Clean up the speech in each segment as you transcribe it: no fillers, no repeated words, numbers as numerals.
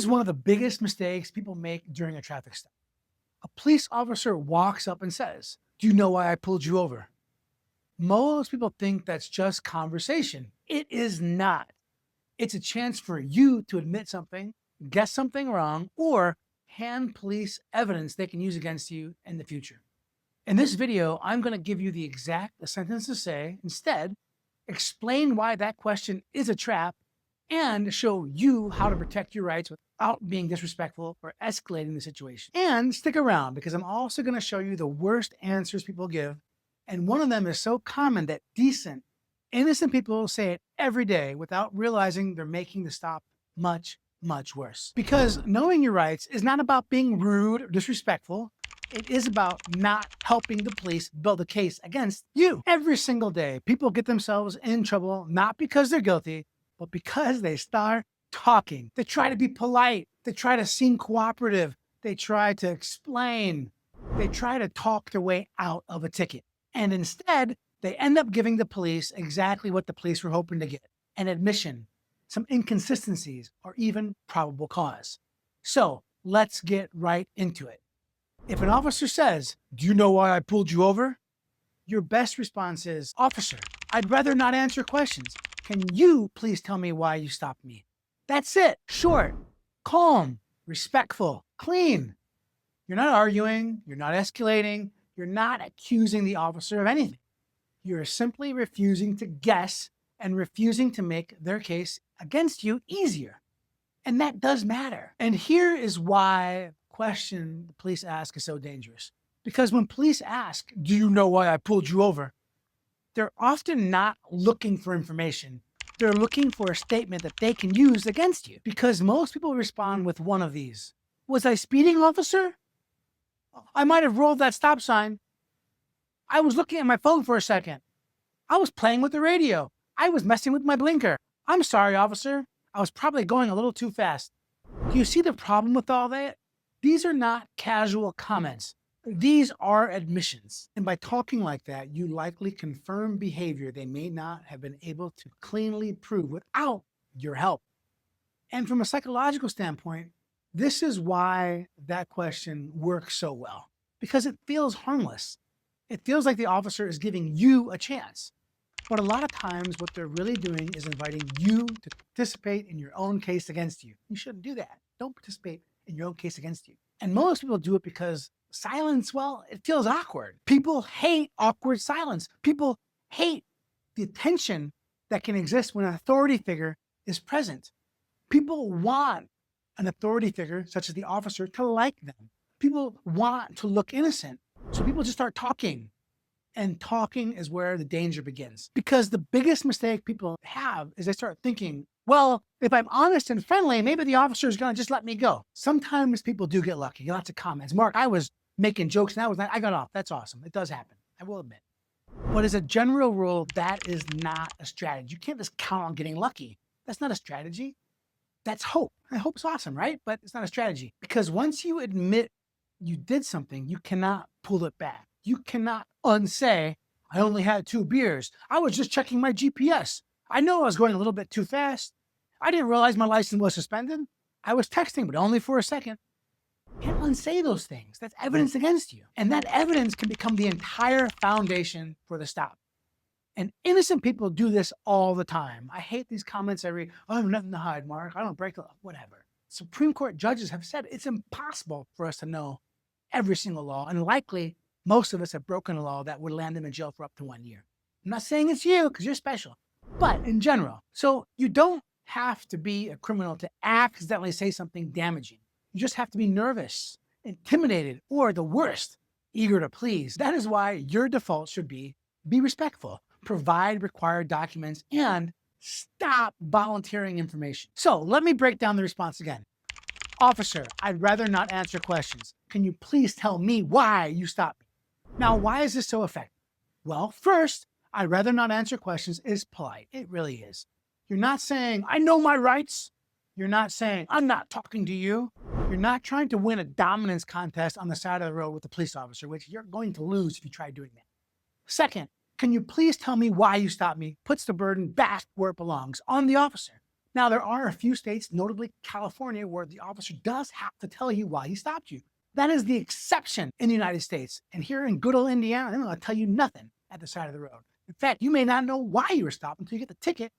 Here's one of the biggest mistakes people make during a traffic stop. A police officer walks up and says, "Do you know why I pulled you over?" Most people think that's just conversation. It is not. It's a chance for you to admit something, guess something wrong, or hand police evidence they can use against you in the future. In this video, I'm going to give you the exact sentence to say. Instead, explain why that question is a trap and show you how to protect your rights without being disrespectful or escalating the situation. And stick around because I'm also going to show you the worst answers people give. And one of them is so common that decent, innocent people say it every day without realizing they're making the stop much, much worse. Because knowing your rights is not about being rude or disrespectful. It is about not helping the police build a case against you. Every single day, people get themselves in trouble, not because they're guilty, but because they start talking. They try to be polite. They try to seem cooperative. They try to explain. They try to talk their way out of a ticket. And instead, they end up giving the police exactly what the police were hoping to get: an admission, some inconsistencies, or even probable cause. So let's get right into it. If an officer says, "Do you know why I pulled you over?" your best response is, "Officer, I'd rather not answer questions. Can you please tell me why you stopped me?" That's it. Short, calm, respectful, clean. You're not arguing. You're not escalating. You're not accusing the officer of anything. You're simply refusing to guess and refusing to make their case against you easier. And that does matter. And here is why the question the police ask is so dangerous. Because when police ask, "Do you know why I pulled you over?" they're often not looking for information. They're looking for a statement that they can use against you. Because most people respond with one of these. "Was I speeding, officer? I might have rolled that stop sign. I was looking at my phone for a second. I was playing with the radio. I was messing with my blinker. I'm sorry, officer. I was probably going a little too fast." Do you see the problem with all that? These are not casual comments. These are admissions. And by talking like that, you likely confirm behavior they may not have been able to cleanly prove without your help. And from a psychological standpoint, this is why that question works so well. Because it feels harmless. It feels like the officer is giving you a chance. But a lot of times what they're really doing is inviting you to participate in your own case against you. You shouldn't do that. Don't participate in your own case against you. And most people do it because silence, well, it feels awkward. People hate awkward silence. People hate the tension that can exist when an authority figure is present. People want an authority figure, such as the officer, to like them. People want to look innocent. So people just start talking. And talking is where the danger begins. Because the biggest mistake people have is they start thinking, well, if I'm honest and friendly, maybe the officer is going to just let me go. Sometimes people do get lucky. Lots of comments. "Mark, I was making jokes and I got off." That's awesome. It does happen. I will admit. But as a general rule, that is not a strategy. You can't just count on getting lucky. That's not a strategy. That's hope. And hope's awesome, right? But it's not a strategy. Because once you admit you did something, you cannot pull it back. You cannot unsay, "I only had 2 beers. I was just checking my GPS. I know I was going a little bit too fast. I didn't realize my license was suspended. I was texting, but only for a second." You can't unsay those things. That's evidence against you. And that evidence can become the entire foundation for the stop. And innocent people do this all the time. I hate these comments "I have nothing to hide, Mark. I don't break the law," whatever. Supreme Court judges have said it's impossible for us to know every single law, and likely most of us have broken a law that would land them in jail for up to 1 year. I'm not saying it's you because you're special, but in general. So you don't have to be a criminal to accidentally say something damaging. You just have to be nervous, intimidated, or the worst, eager to please. That is why your default should be respectful, provide required documents, and stop volunteering information. So let me break down the response again. "Officer, I'd rather not answer questions. Can you please tell me why you stopped me?" Now, why is this so effective? Well, first, "I'd rather not answer questions" is polite. It really is. You're not saying, "I know my rights." You're not saying, "I'm not talking to you." You're not trying to win a dominance contest on the side of the road with the police officer, which you're going to lose if you try doing that. Second, "Can you please tell me why you stopped me?" puts the burden back where it belongs, on the officer. Now, there are a few states, notably California, where the officer does have to tell you why he stopped you. That is the exception in the United States. And here in good old Indiana, they're going to tell you nothing at the side of the road. In fact, you may not know why you were stopped until you get the ticket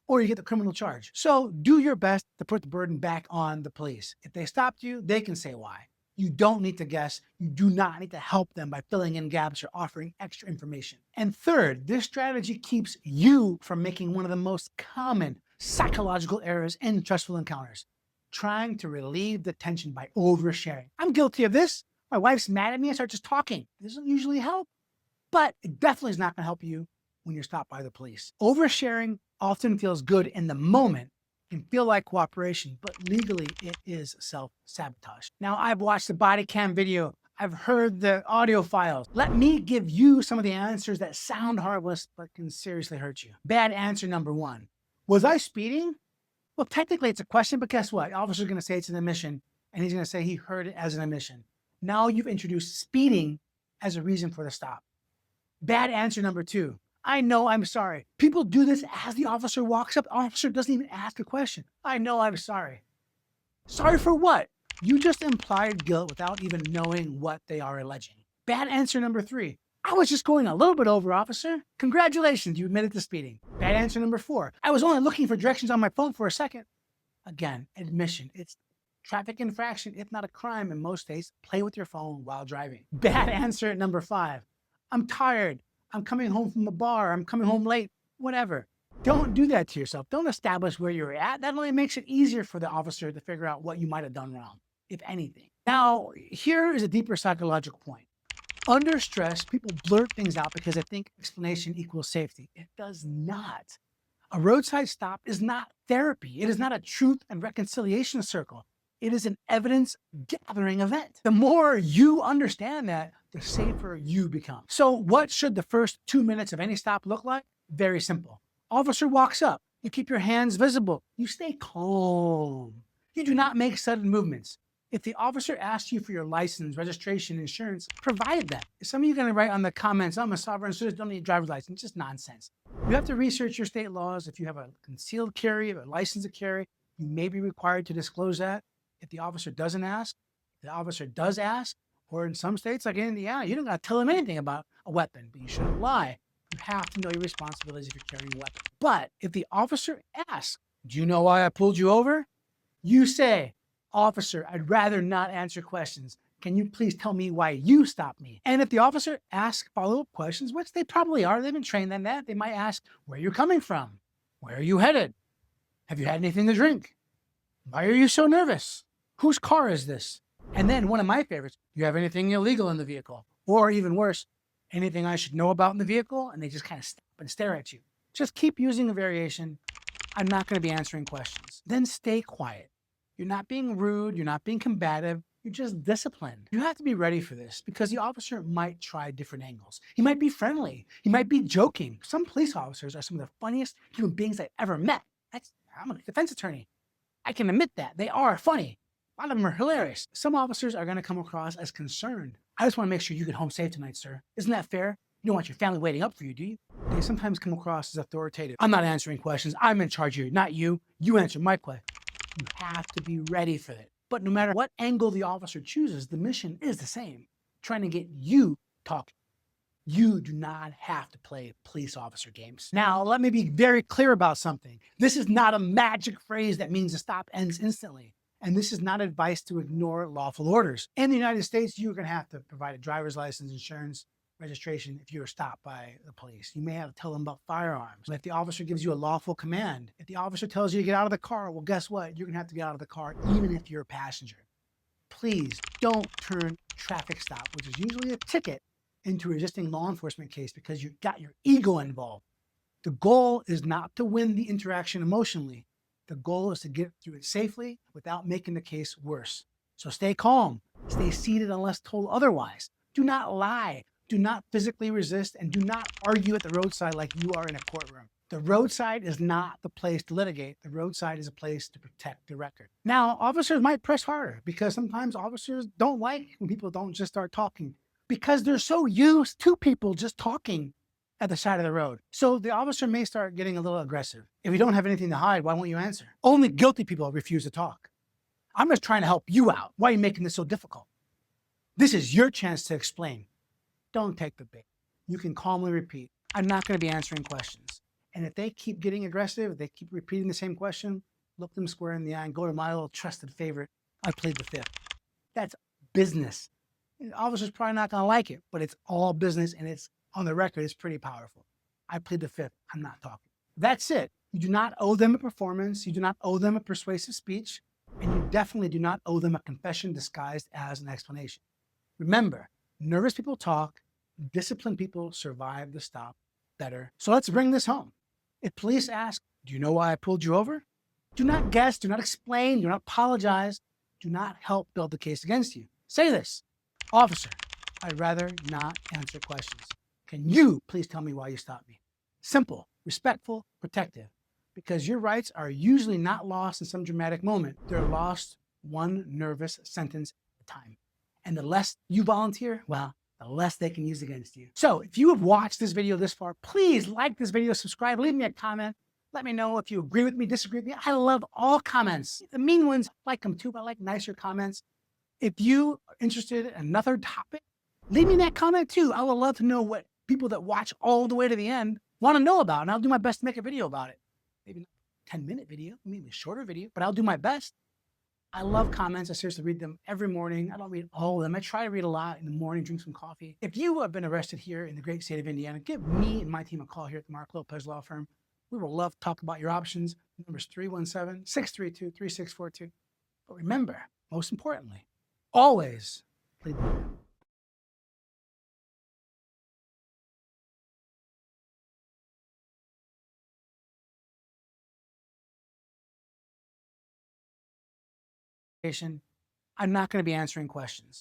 or you get the criminal charge. So do your best to put the burden back on the police. If they stopped you, they can say why. You don't need to guess. You do not need to help them by filling in gaps or offering extra information. And third, this strategy keeps you from making one of the most common psychological errors in stressful encounters: trying to relieve the tension by oversharing. I'm guilty of this. My wife's mad at me. I start just talking. It doesn't usually help, but it definitely is not going to help you when you're stopped by the police. Oversharing often feels good in the moment, can feel like cooperation, but legally it is self-sabotage. Now, I've watched the Bodycam video. I've heard the audio files. Let me give you some of the answers that sound harmless, but can seriously hurt you. Bad answer number one: was I speeding? Well, technically it's a question, but guess what? The officer's going to say it's an admission, and he's going to say he heard it as an admission. Now you've introduced speeding as a reason for the stop. Bad answer number two: I know I'm sorry. People do this as the officer walks up. The officer doesn't even ask a question. I know I'm sorry. Sorry for what? You just implied guilt without even knowing what they are alleging. Bad answer number three: I was just going a little bit over, officer. Congratulations, you admitted to speeding. Bad answer number four: I was only looking for directions on my phone for a second. Again, admission. It's traffic infraction, if not a crime in most states. Play with your phone while driving. Bad answer number five: I'm tired. I'm coming home from the bar. I'm coming home late. Whatever. Don't do that to yourself. Don't establish where you're at. That only makes it easier for the officer to figure out what you might have done wrong, if anything. Now, here is a deeper psychological point. Under stress, people blurt things out because they think explanation equals safety. It does not. A roadside stop is not therapy. It is not a truth and reconciliation circle. It is an evidence gathering event. The more you understand that, the safer you become. So what should the first 2 minutes of any stop look like? Very simple. Officer walks up. You keep your hands visible. You stay calm. You do not make sudden movements. If the officer asks you for your license, registration, insurance, provide them. Some of you are going to write on the comments, I'm a sovereign citizen, don't need a driver's license. Just nonsense. You have to research your state laws. If you have a concealed carry, a license to carry, you may be required to disclose that. If the officer doesn't ask, the officer does ask, or in some states like Indiana, you don't got to tell them anything about a weapon, but you shouldn't lie. You have to know your responsibilities if you're carrying a weapon. But if the officer asks, do you know why I pulled you over? You say, officer, I'd rather not answer questions. Can you please tell me why you stopped me? And if the officer asks follow-up questions, which they probably are, they've been trained on that, they might ask where you're coming from. Where are you headed? Have you had anything to drink? Why are you so nervous? Whose car is this? And then one of my favorites, you have anything illegal in the vehicle? Or even worse, anything I should know about in the vehicle? And they just kind of stop and stare at you. Just keep using a variation. I'm not going to be answering questions. Then stay quiet. You're not being rude. You're not being combative. You're just disciplined. You have to be ready for this because the officer might try different angles. He might be friendly. He might be joking. Some police officers are some of the funniest human beings I've ever met. I'm a defense attorney. I can admit that. They are funny. A lot of them are hilarious. Some officers are going to come across as concerned. I just want to make sure you get home safe tonight, sir. Isn't that fair? You don't want your family waiting up for you, do you? They sometimes come across as authoritative. I'm not answering questions. I'm in charge here, not you. You answer my question. You have to be ready for it. But no matter what angle the officer chooses, the mission is the same, trying to get you talking. You do not have to play police officer games. Now, let me be very clear about something. This is not a magic phrase that means the stop ends instantly. And this is not advice to ignore lawful orders. In the United States, you're going to have to provide a driver's license, insurance, registration if you are stopped by the police. You may have to tell them about firearms. If the officer gives you a lawful command, if the officer tells you to get out of the car, well, guess what? You're going to have to get out of the car even if you're a passenger. Please don't turn traffic stop, which is usually a ticket, into a resisting law enforcement case because you got your ego involved. The goal is not to win the interaction emotionally. The goal is to get through it safely without making the case worse. So stay calm, stay seated unless told otherwise. Do not lie, do not physically resist, and do not argue at the roadside like you are in a courtroom. The roadside is not the place to litigate. The roadside is a place to protect the record. Now, officers might press harder because sometimes officers don't like when people don't just start talking because they're so used to people just talking at the side of the road. So the officer may start getting a little aggressive. If you don't have anything to hide, why won't you answer? Only guilty people refuse to talk. I'm just trying to help you out. Why are you making this so difficult? This is your chance to explain. Don't take the bait. You can calmly repeat, I'm not going to be answering questions. And if they keep getting aggressive, if they keep repeating the same question, look them square in the eye and go to my little trusted favorite, I plead the fifth. That's business. The officer's probably not going to like it, but it's all business and it's on the record. It's pretty powerful. I plead the fifth. I'm not talking. That's it. You do not owe them a performance. You do not owe them a persuasive speech. And you definitely do not owe them a confession disguised as an explanation. Remember, nervous people talk, disciplined people survive the stop better. So let's bring this home. If police ask, do you know why I pulled you over? Do not guess, do not explain, do not apologize, do not help build the case against you. Say this, officer, I'd rather not answer questions. Can you please tell me why you stopped me? Simple, respectful, protective, because your rights are usually not lost in some dramatic moment. They're lost one nervous sentence at a time. And the less you volunteer, well, the less they can use against you. So if you have watched this video this far, please like this video, subscribe, leave me a comment. Let me know if you agree with me, disagree with me. I love all comments. The mean ones, I like them too, but I like nicer comments. If you are interested in another topic, leave me that comment too. I would love to know what people that watch all the way to the end want to know about, and I'll do my best to make a video about it. Maybe not a 10-minute video, maybe a shorter video, but I'll do my best. I love comments. I seriously read them every morning. I don't read all of them. I try to read a lot in the morning, drink some coffee. If you have been arrested here in the great state of Indiana, give me and my team a call here at the Marc Lopez Law Firm. We will love to talk about your options. The number is 317-632-3642. But remember, most importantly, always plead the fifth. I'm not going to be answering questions.